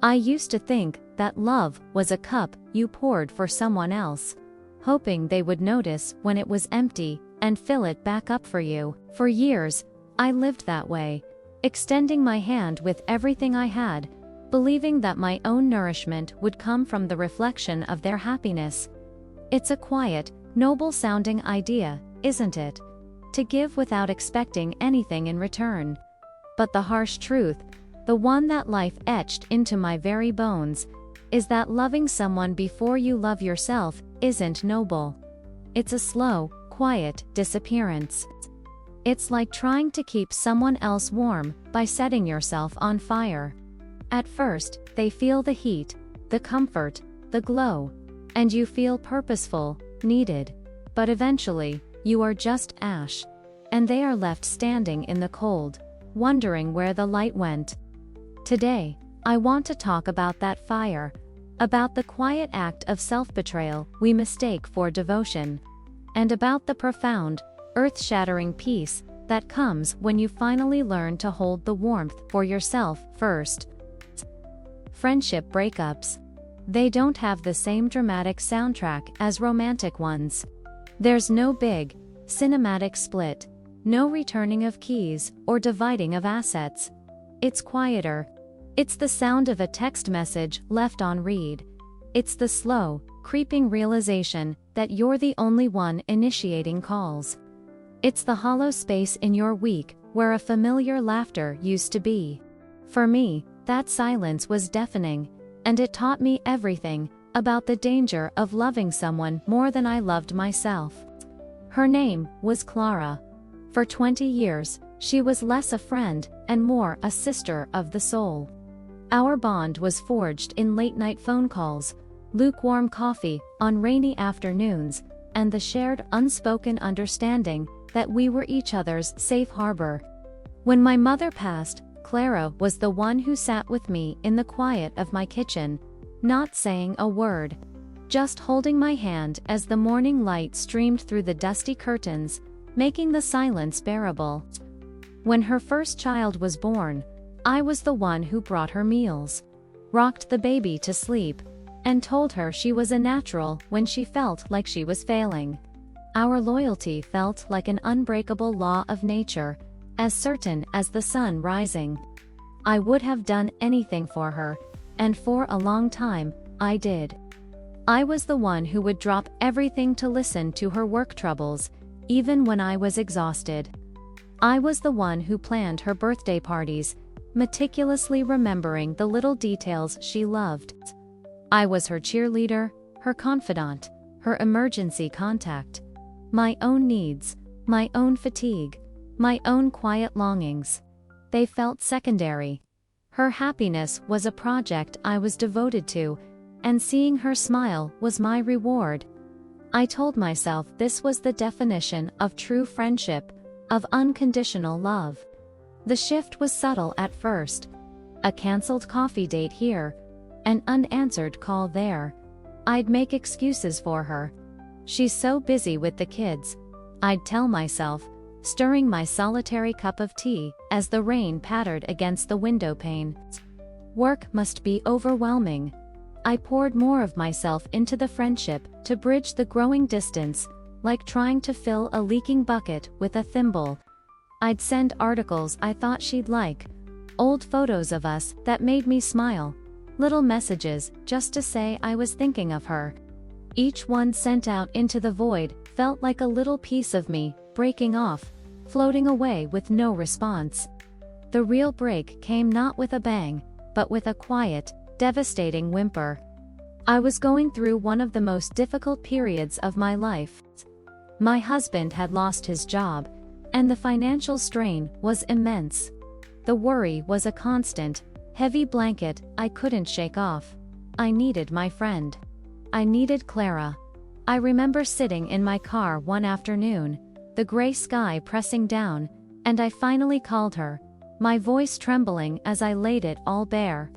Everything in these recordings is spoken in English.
I used to think that love was a cup you poured for someone else, hoping they would notice when it was empty and fill it back up for you. For years, I lived that way, extending my hand with everything I had, believing that my own nourishment would come from the reflection of their happiness. It's a quiet, noble-sounding idea, isn't it? To give without expecting anything in return. But the harsh truth, the one that life etched into my very bones, is that loving someone before you love yourself isn't noble. It's a slow, quiet disappearance. It's like trying to keep someone else warm by setting yourself on fire. At first, they feel the heat, the comfort, the glow, and you feel purposeful, needed. But eventually, you are just ash, and they are left standing in the cold, wondering where the light went. Today, I want to talk about that fire, about the quiet act of self-betrayal we mistake for devotion, and about the profound, earth-shattering peace that comes when you finally learn to hold the warmth for yourself first. Friendship breakups. They don't have the same dramatic soundtrack as romantic ones. There's no big, cinematic split, no returning of keys or dividing of assets. It's quieter. It's the sound of a text message left on read. It's the slow, creeping realization that you're the only one initiating calls. It's the hollow space in your week where a familiar laughter used to be. For me, that silence was deafening, and it taught me everything about the danger of loving someone more than I loved myself. Her name was Clara. For 20 years, she was less a friend and more a sister of the soul. Our bond was forged in late-night phone calls, lukewarm coffee on rainy afternoons, and the shared unspoken understanding that we were each other's safe harbor. When my mother passed, Clara was the one who sat with me in the quiet of my kitchen, not saying a word, just holding my hand as the morning light streamed through the dusty curtains, making the silence bearable. When her first child was born, I was the one who brought her meals, rocked the baby to sleep, and told her she was a natural when she felt like she was failing. Our loyalty felt like an unbreakable law of nature, as certain as the sun rising. I would have done anything for her, and for a long time, I did. I was the one who would drop everything to listen to her work troubles, even when I was exhausted. I was the one who planned her birthday parties, meticulously remembering the little details she loved. I was her cheerleader, her confidant, her emergency contact. My own needs, my own fatigue, my own quiet longings. They felt secondary. Her happiness was a project I was devoted to, and seeing her smile was my reward. I told myself this was the definition of true friendship, of unconditional love. The shift was subtle at first. A canceled coffee date here, an unanswered call there. I'd make excuses for her. She's so busy with the kids, I'd tell myself, stirring my solitary cup of tea as the rain pattered against the window pane. Work must be overwhelming. I poured more of myself into the friendship to bridge the growing distance, like trying to fill a leaking bucket with a thimble. I'd send articles I thought she'd like, old photos of us that made me smile, little messages just to say I was thinking of her. Each one sent out into the void felt like a little piece of me breaking off, floating away with no response. The real break came not with a bang, but with a quiet, devastating whimper. I was going through one of the most difficult periods of my life. My husband had lost his job, and the financial strain was immense. The worry was a constant, heavy blanket I couldn't shake off. I needed my friend. I needed Clara. I remember sitting in my car one afternoon, the gray sky pressing down, and I finally called her, my voice trembling as I laid it all bare.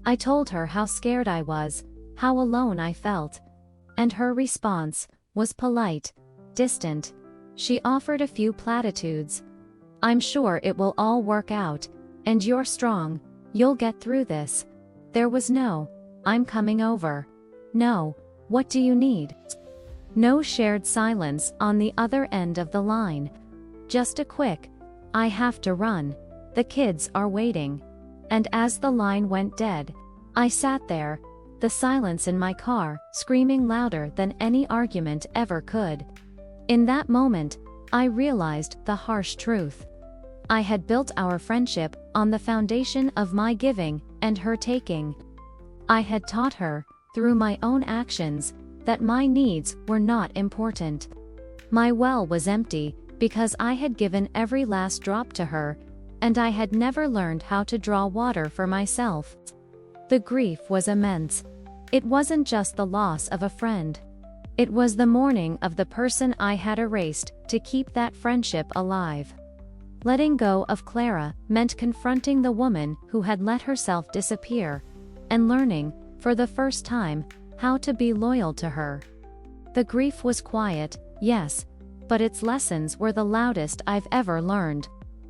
I told her how scared I was, how alone I felt. And her response was polite, distant. She offered a few platitudes. "I'm sure it will all work out, and you're strong, you'll get through this." There was no, "I'm coming over." No, "What do you need?" No shared silence on the other end of the line. Just a quick, "I have to run. The kids are waiting." And as the line went dead, I sat there, the silence in my car screaming louder than any argument ever could. In that moment, I realized the harsh truth. I had built our friendship on the foundation of my giving and her taking. I had taught her, through my own actions, that my needs were not important. My well was empty because I had given every last drop to her, and I had never learned how to draw water for myself. The grief was immense. It wasn't just the loss of a friend. It was the mourning of the person I had erased to keep that friendship alive. Letting go of Clara meant confronting the woman who had let herself disappear, and learning, for the first time, how to be loyal to her. The grief was quiet, yes, but its lessons were the loudest I've ever learned.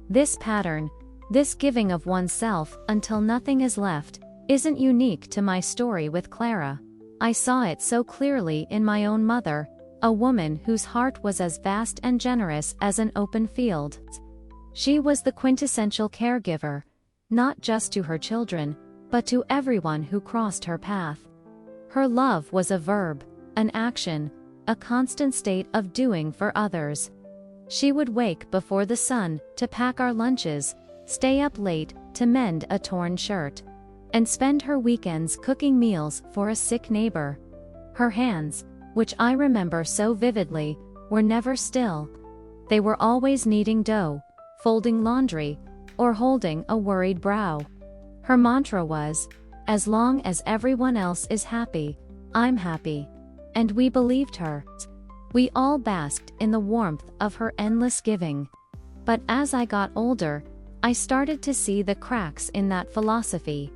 This pattern, this giving of oneself until nothing is left, isn't unique to my story with Clara. I saw it so clearly in my own mother, a woman whose heart was as vast and generous as an open field. She was the quintessential caregiver, not just to her children, but to everyone who crossed her path. Her love was a verb, an action, a constant state of doing for others. She would wake before the sun to pack our lunches, stay up late to mend a torn shirt, and spend her weekends cooking meals for a sick neighbor. Her hands, which I remember so vividly, were never still. They were always kneading dough, folding laundry, or holding a worried brow. Her mantra was, "As long as everyone else is happy, I'm happy." And we believed her. We all basked in the warmth of her endless giving. But as I got older, I started to see the cracks in that philosophy.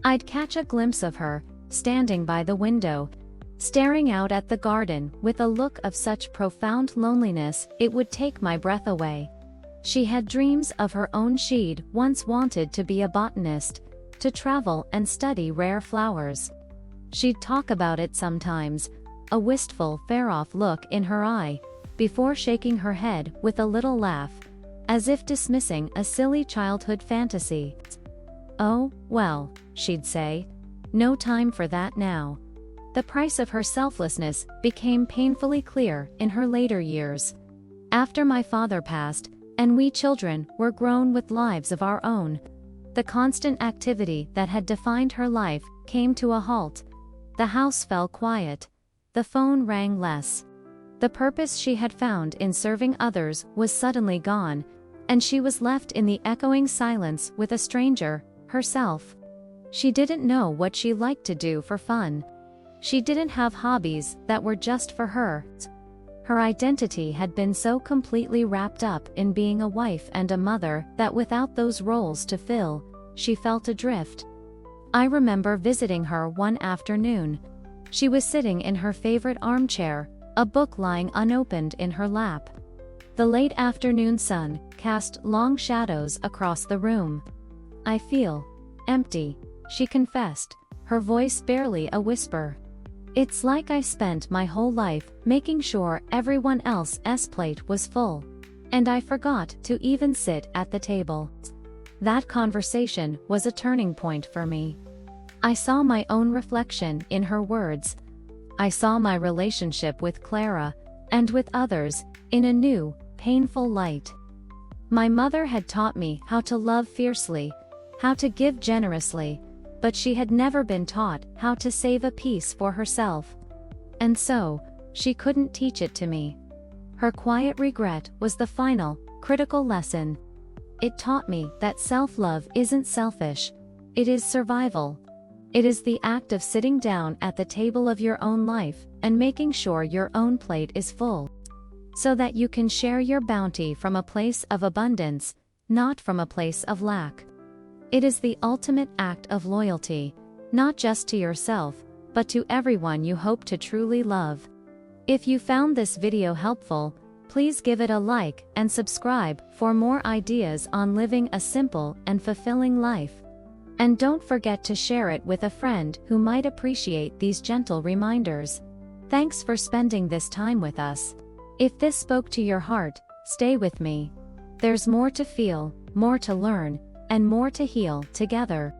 I'd catch a glimpse of her, standing by the window, staring out at the garden with a look of such profound loneliness it would take my breath away. She had dreams of her own. She'd once wanted to be a botanist, to travel and study rare flowers. She'd talk about it sometimes, a wistful, far-off look in her eye, before shaking her head with a little laugh, as if dismissing a silly childhood fantasy. "Oh, well," she'd say, "no time for that now." The price of her selflessness became painfully clear in her later years. After my father passed, and we children were grown with lives of our own, the constant activity that had defined her life came to a halt. The house fell quiet. The phone rang less. The purpose she had found in serving others was suddenly gone, and she was left in the echoing silence with a stranger, herself. She didn't know what she liked to do for fun. She didn't have hobbies that were just for her. Her identity had been so completely wrapped up in being a wife and a mother that without those roles to fill, she felt adrift. I remember visiting her one afternoon. She was sitting in her favorite armchair, a book lying unopened in her lap. The late afternoon sun cast long shadows across the room. "I feel empty," she confessed, her voice barely a whisper. "It's like I spent my whole life making sure everyone else's plate was full, and I forgot to even sit at the table." That conversation was a turning point for me. I saw my own reflection in her words. I saw my relationship with Clara, and with others, in a new, painful light. My mother had taught me how to love fiercely, how to give generously, but she had never been taught how to save a piece for herself. And so, she couldn't teach it to me. Her quiet regret was the final, critical lesson. It taught me that self-love isn't selfish. It is survival. It is the act of sitting down at the table of your own life and making sure your own plate is full, so that you can share your bounty from a place of abundance, not from a place of lack. It is the ultimate act of loyalty, not just to yourself, but to everyone you hope to truly love. If you found this video helpful, please give it a like and subscribe for more ideas on living a simple and fulfilling life. And don't forget to share it with a friend who might appreciate these gentle reminders. Thanks for spending this time with us. If this spoke to your heart, stay with me. There's more to feel, more to learn, and more to heal together.